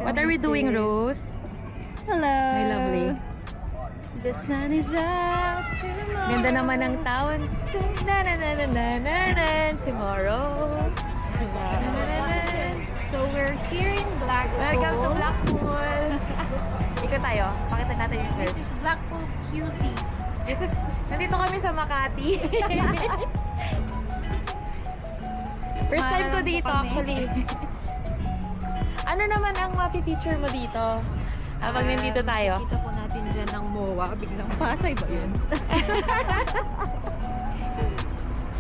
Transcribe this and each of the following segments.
What are we doing, Rose? Hello. My lovely. The sun is out tomorrow. Ganda naman ng taon. Tomorrow. So we're here in Blackpool. Welcome to Blackpool. Ikot tayo. Pakita natin yung This church. is Blackpool QC. Nandito kami sa Makati. First time ko dito actually. Ano naman ang mapi-feature mo dito? Habang nandito tayo. Kita po natin dyan ng MOA. Biglang Pasay ba yun?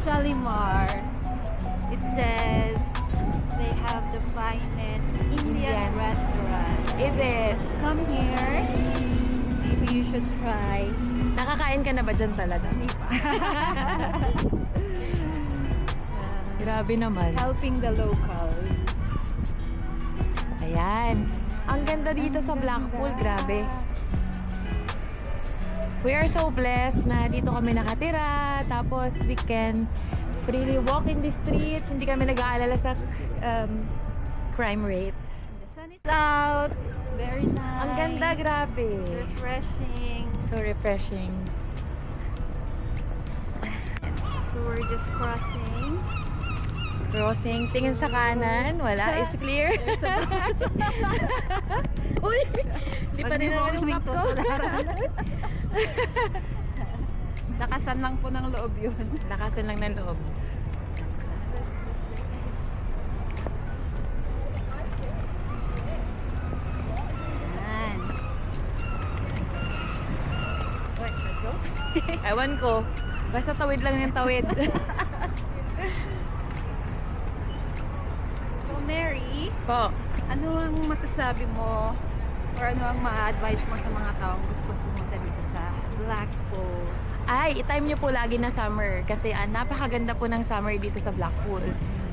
Shalimar. It says they have the finest Indian restaurants. Is it? Come here. Maybe you should try. Nakakain ka na ba dyan talaga? Grabe naman. Helping the locals. Ayan. Ang ganda dito sa Blackpool. Grabe. We are so blessed na dito kami nakatira. Tapos we can freely walk in the streets. Hindi kami nag-aalala sa crime rate. The sun is out. It's very nice. Ang ganda, grabe. Refreshing. So refreshing. So we're just crossing. Crossing. Tingin sa kanan. Wala. It's clear. Uy! Di pa din naman yung map ko. Lakasan lang po ng loob yun. Lakasan lang ng loob. Yan. What? Let's go? Ewan ko. Basta tawid lang yung tawid. So Mary, Po. ano ang masasabi mo or ano ang ma-advise mo sa mga taong gusto pumunta dito sa Blackpool? Ay, i-time nyo po lagi na summer kasi napakaganda po ng summer dito sa Blackpool.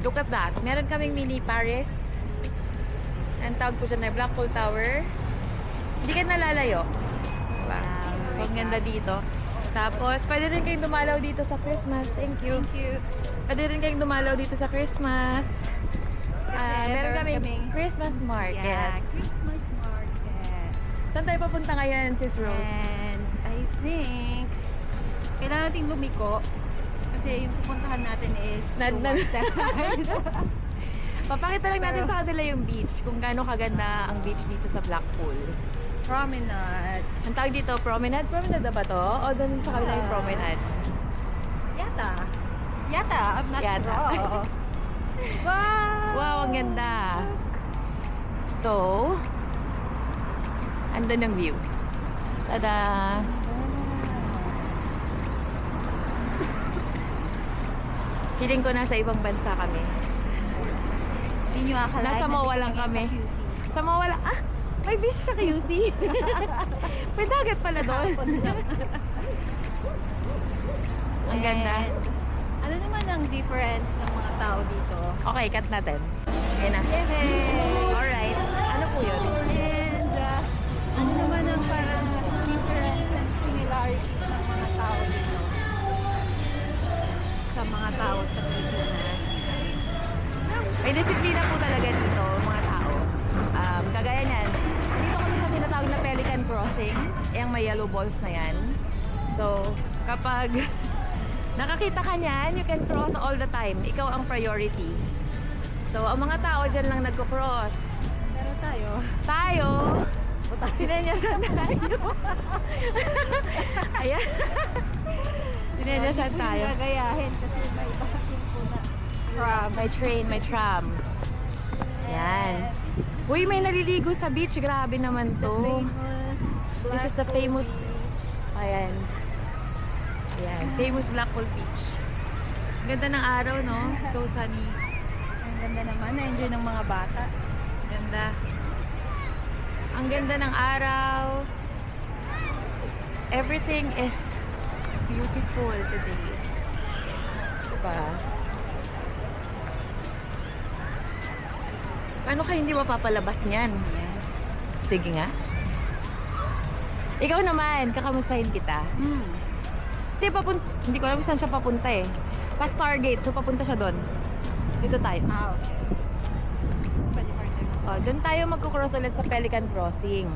Look at that. Meron kaming mini Paris. Ang tawag po dyan ay Blackpool Tower. Hindi ka nalalayo. Diba? So, ang ganda dito. Tapos, pwede rin kayong dumalaw dito sa Christmas. Thank you. Thank you. Pwede rin kayong dumalaw dito sa Christmas. Meron kaming Christmas market. Yeah, Christmas market. Saan tayo papunta ngayon, Sis Rose? And I think kailangan nating lumiko kasi yung pupuntahan natin is towards that side. Papakita lang natin sa kanila yung beach, kung gaano kaganda ang beach dito sa Blackpool. Promenades. Ang tawag dito, promenade? Promenade na ba to? O doon sa kabila yung promenade? Yata. I'm not Yata. wrong. Wow! Wow, ang ganda! So, andun yung view. Tada! Feeling ko nasa ibang bansa kami. Hindi nyo akalain. Nasa MOA lang kami. Sa MOA lang. Ah! May beach siya QC. May dagat pala doon. Ang ganda. And ano naman ang difference ng mga tao dito? Okay, cut natin. Ayan na. Yay! Alright. Ano po yun? And ano naman ang parang difference and similarities ng mga tao dito sa mga tao sa Pilipinas? May disiplina po talaga dito, mga tao. Kagaya niyan, dito kami sa tinatawag na Pelican Crossing. Yung may yellow balls na yan. So, kapag nakakita ka niyan, you can cross all the time. Ikaw ang priority. So, ang mga tao dyan lang nagko-cross. Pero Tayo! Sinenyasan tayo. Ayan. Sinenyasan tayo. gagayahin kasi may bakit po na tram. May tram. Ayan. Uy, may naliligo sa beach. Grabe naman to. This is the famous... Ayan. Ayan. Famous Blackpool Beach. Ganda ng araw, no? So sunny. Ang ganda naman. Na-enjoy ng mga bata. Ganda. Ang ganda ng araw. Everything is beautiful today. Diba? Paano kayo hindi mapapalabas niyan? Sige nga. Ikaw naman, kakamustahin kita. Hindi ko alam saan siya papunta eh. Pa Stargate, so papunta siya doon. Dito tayo. Okay. Pwede partner. Oh, doon tayo magko-cross ulit sa Pelican Crossing.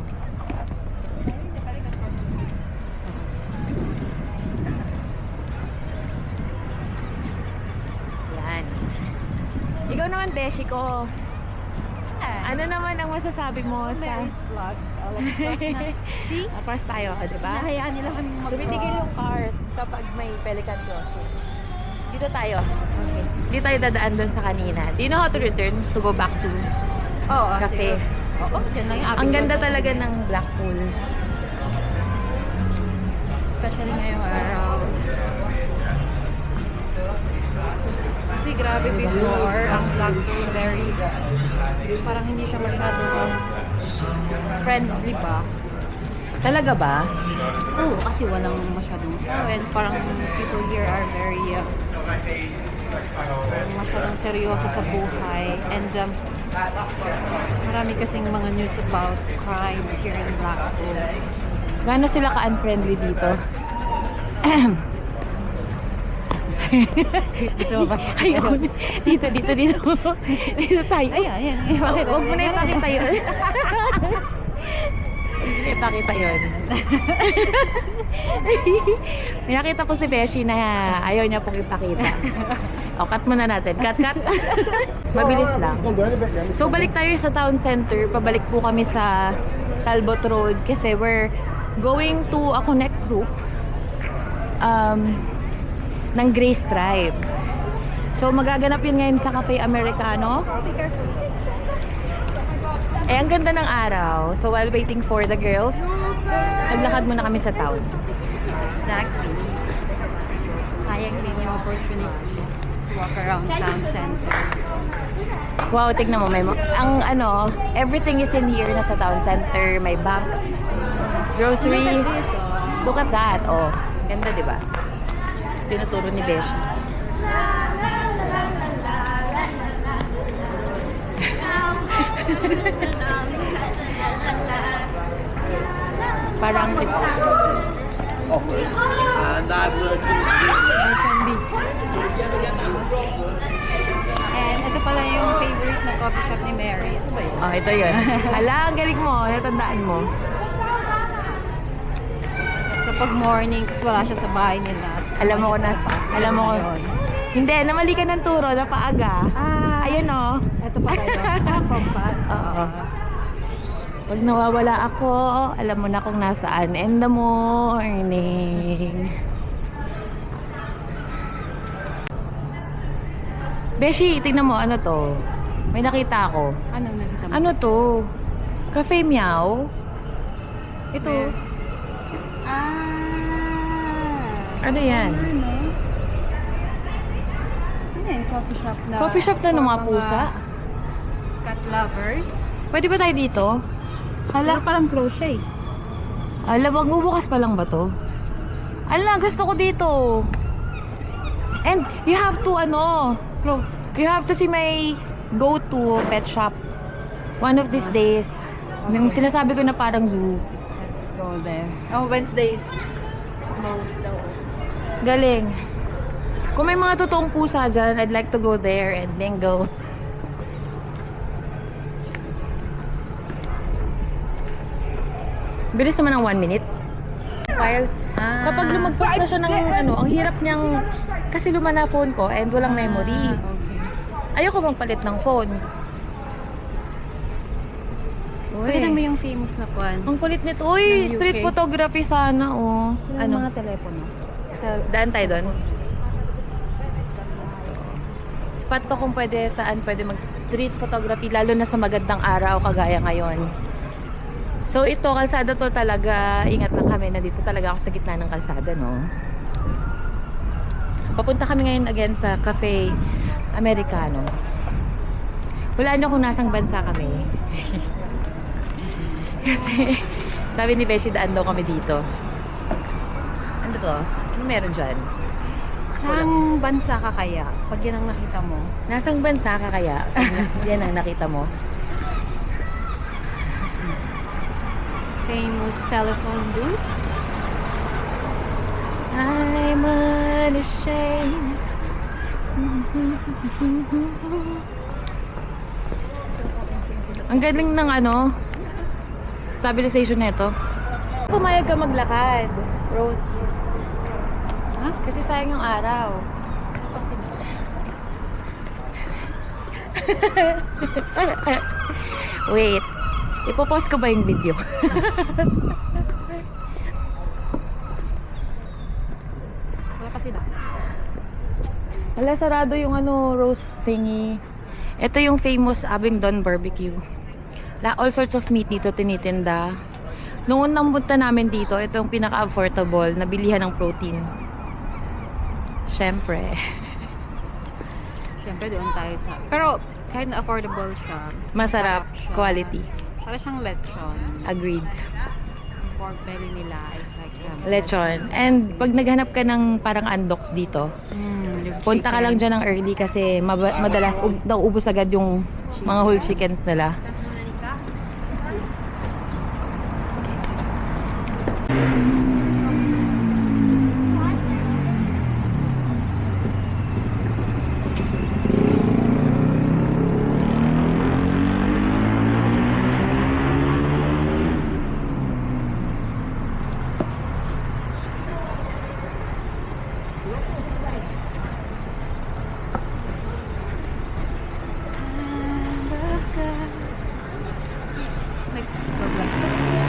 Yan. Ikaw naman, Beshi ko. Ano naman ang masasabi mo sa... Mary's vlog. Let's cross na. See? Cross tayo, di ba? Nahayaan nila kami Tumitigil yung cars kapag may Pelican Crossing. Dito tayo. Okay. Dito tayo dadaan doon sa kanina. Do you know how to return? To go back to Oo, cafe? Oo, dyan lang yung Ang ganda talaga ng Blackpool. Especially ngayong araw. Kasi grabe before, ang Blackpool very, parang hindi siya masyado friendly ba? Talaga ba? Oo, kasi walang masyadong tao and parang people here are very masyadong seryoso sa buhay and marami kasing mga news about crimes here in Blackpool. Gaano sila ka-unfriendly dito? Gusto mo ba? Ayun. Dito. Dito tayo. Ayan. Huwag mo na ipakita yun. Hindi ipakita yun. May nakita po si Beshi na ayaw niya pong ipakita. O, cut muna natin. Cut. Mabilis lang. So, balik tayo sa town center. Pabalik po kami sa Talbot Road kasi we're going to a connect group ng Grace Tribe. So, magaganap yun ngayon sa Cafe Americano. Ang ganda ng araw. So, while waiting for the girls, naglakad muna kami sa town. Exactly. Sayang din yung opportunity to walk around town center. Wow, tignan mo. Everything is in here na sa town center. May banks, groceries. Look at that. Oh, ganda, di ba? Tinuturo ni Beshi. Parang it's And ito pala yung favorite na coffee shop ni Mary. Ito ba yun? oh, ito yun. Hala, ang galing mo. Natandaan mo. Basta pag morning, kasi wala siya sa bahay nila. Alam mo ko na. Alam mo ko. Hindi, namali ka ng turo. Napaaga. Ayun oh. Ito pala yun. Compass. Oo. Pag nawawala ako, alam mo na kung nasaan. In the morning. Beshi, tingnan mo, ano to? May nakita ako. Ano nakita mo? Ano to? Cafe Meow? Ito. Ano yan? Ano yan? Coffee shop na. Coffee shop na ng mga pusa? Cat lovers. Pwede ba tayo dito? Hala, parang close siya eh. Alam, magbubukas pa lang ba to? Ala, gusto ko dito. And you have to, Close. you have to see my go-to pet shop. One of these days. Yung sinasabi ko na parang zoo. Let's go there. Oh, Wednesday is closed daw. Galing. Kung may mga totoong pusa dyan, I'd like to go there and bingo. Bilis naman ng 1 minute. Files. Kapag lumagpas na siya ng ang hirap niyang, kasi luma na phone ko and walang memory. Okay. Ayoko magpalit ng phone. Pwede mo yung famous na kwan. Ang kulit nito. Uy, Ng UK. street photography sana, oh. Ano? Mga telepono. Daan tayo doon. Spot to kung pwede, saan pwede mag-street photography, lalo na sa magandang araw kagaya ngayon. So ito, kalsada to talaga. Ingat lang kami, nandito talaga ako sa gitna ng kalsada, no? Papunta kami ngayon again sa Cafe Americano. Wala na kung nasang bansa kami. Kasi sabi ni Beshi, daan daw kami dito. Ano to? Ano meron dyan? Saan bansa ka kaya? Pag yan ang nakita mo. Nasang bansa ka kaya? Yan ang nakita mo. Famous telephone booth. I'm unashamed. Ang galing ng ano, stabilization nito. Pumayag ka maglakad, Rose. Ha? Kasi sayang yung araw. Kasi Wait, ipopost ko ba yung video? wala kasi na. Wala, sarado yung ano, roast thingy. Ito yung famous Abingdon Barbecue. All sorts of meat dito tinitinda. Noong unang punta namin dito, ito yung pinaka-affordable na bilihan ng protein. Siyempre. Siyempre doon tayo sa... Pero kahit na affordable siya, Masarap, siya. quality. Para siyang lechon. Agreed. Yung pork belly nila is like Lechon. And pag naghanap ka ng parang andoks dito, punta ka lang dyan ng early kasi madalas nauubos agad yung mga whole chickens nila.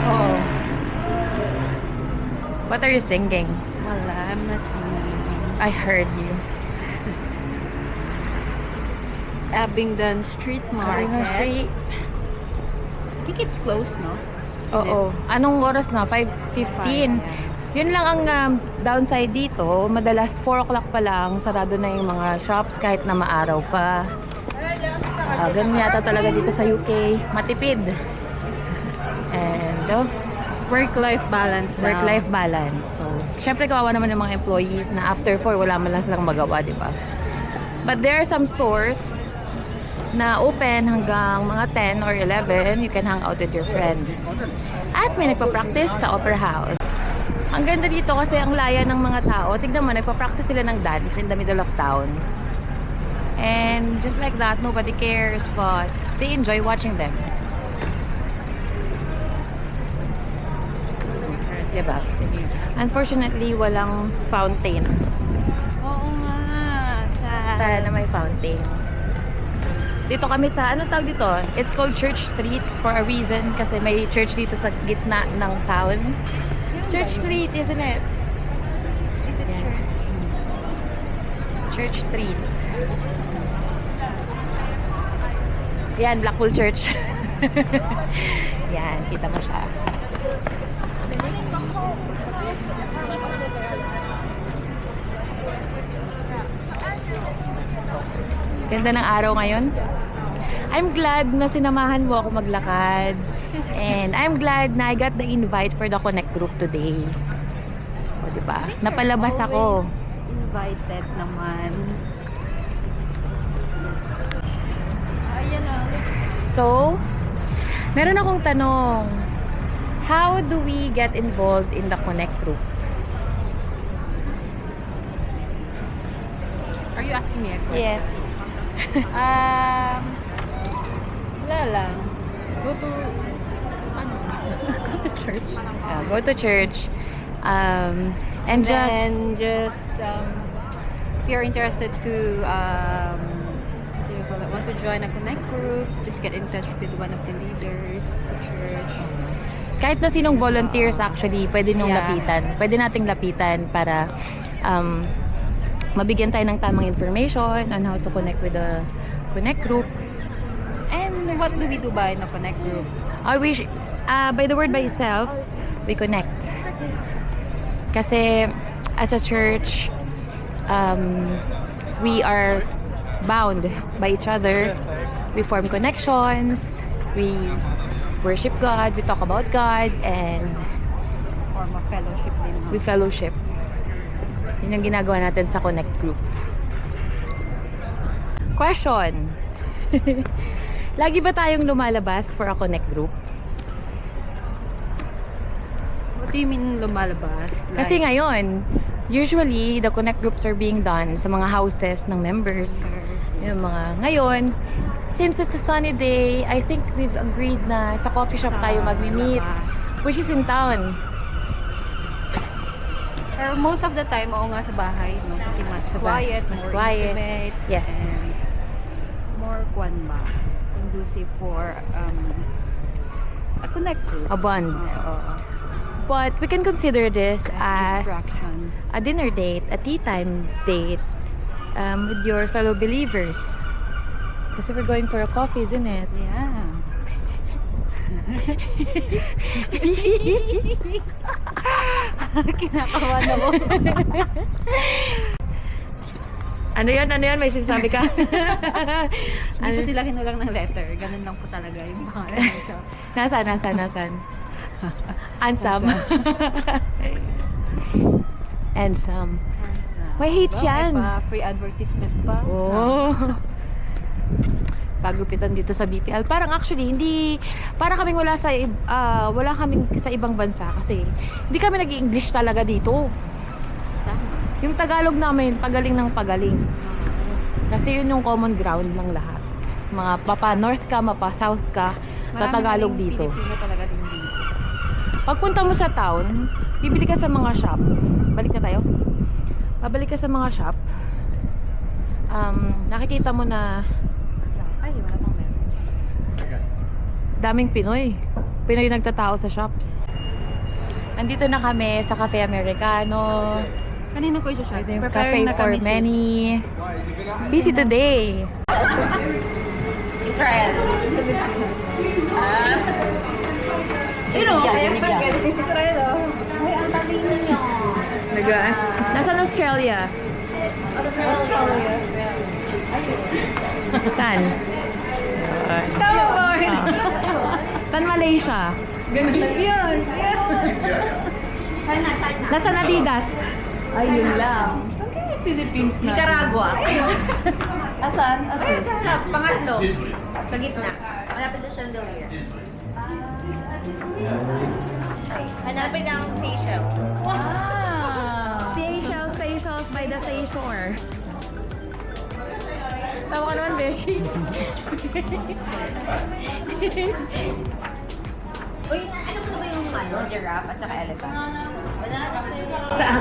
Oo. What are you singing? Wala, I'm not singing. I heard you. Abingdon Street Market. Abingdon Street. I think it's closed, no? Oo. Anong oras na? 5:15. Yun lang ang downside dito. Madalas 4 o'clock pa lang, sarado na yung mga shops kahit na maaraw pa. Ganun yata talaga dito sa UK. Matipid. And Work-life balance daw. work-life balance. So, syempre kawawa naman yung mga employees na after 4 wala man lang silang magawa, di ba? But there are some stores na open hanggang mga 10 or 11. You can hang out with your friends. At may nagpa-practice sa Opera House. Ang ganda dito kasi ang laya ng mga tao. Tignan mo, nagpa-practice sila ng dance in the middle of town. And just like that, nobody cares, but they enjoy watching them. Diba? Unfortunately, walang fountain. Oo nga. Sana may fountain. Dito kami sa, ano tawag dito? It's called Church Street for a reason kasi may church dito sa gitna ng town. Church Street, isn't it? Is it Yeah. Church Street. Yan, Blackpool Church. Yan, kita mo siya. Ganda ng araw ngayon. I'm glad na sinamahan mo ako maglakad. And I'm glad na I got the invite for the Connect group today. O, diba? Napalabas ako. Invited naman. Ayan o. So, meron akong tanong. How do we get involved in the Connect group? Are you asking me a question? Yes. Wala lang. Go to church. Go to church. And just... then just if you're interested to what do you call it, want to join a Connect group, just get in touch with one of the leaders sa church. kahit na sinong volunteers actually, pwede nung Yeah. lapitan. Pwede nating lapitan para mabigyan tayo ng tamang information on how to connect with the Connect group. And what do we do ba in a Connect group? I wish, by the word by itself, we connect. Kasi as a church, we are bound by each other. We form connections. We worship God. We talk about God. And It's a form of fellowship din. No? we fellowship. Yun ang ginagawa natin sa Connect group. Question. Lagi ba tayong lumalabas for a Connect group? What do you mean lumalabas? Kasi ngayon, usually, the Connect groups are being done sa mga houses ng members. Yung mga ngayon, since it's a sunny day, I think we've agreed na sa coffee shop tayo magmi-meet, labas. which is in town. Pero most of the time, oo nga sa bahay, no? Kasi mas quiet, Mas more quiet. intimate, Yes. and more conducive for a connect group. A bond. Oo. But we can consider this Less as distractions. a dinner date, a tea time date with your fellow believers. Kasi we're going for a coffee, isn't it? Yeah. Kinakabahan ako. Ano yan? May sinasabi ka? Hindi po sila kinulang ng letter. Ganun lang po talaga yung pangalan ng shop. Nasaan? Ansam. Ansam. May hate yan. May pa free advertisement pa. Oh. Pagupitan dito sa BPL. Parang actually, para kaming wala kaming sa ibang bansa kasi hindi kami nag-English talaga dito. Tama. Yung Tagalog namin, pagaling ng pagaling. Kasi yun yung common ground ng lahat. Mga mapa north ka, mapa south ka, Tagalog Maraming dito. Pilipino talaga din dito. Pagpunta mo sa town, bibili ka sa mga shop. Balik na tayo. Babalik ka sa mga shop. Nakikita mo na Ay, wala pang message. daming Pinoy. Pinoy nagtatao sa shops. Nandito na kami sa Cafe Americano. Kanino ko i-shot? Cafe Preparing na for kami, sis. many. Busy today. Israel. Israel, oh. Nasaan Australia? Saan? Tama ba? Saan Malaysia? Ganun lang yun. Nasaan Adidas? Ay, yun lang. Saan kayo Philippines na? Nicaragua. Asan? Pangatlo. Sa gitna. Malapit sa chandelier. Hanapin ang Seychelles. Wow! Seychelles by the seashore. Tawa ka naman, Beshi. Uy, ano ba yung giraffe at saka elephant? Wala na. Saan?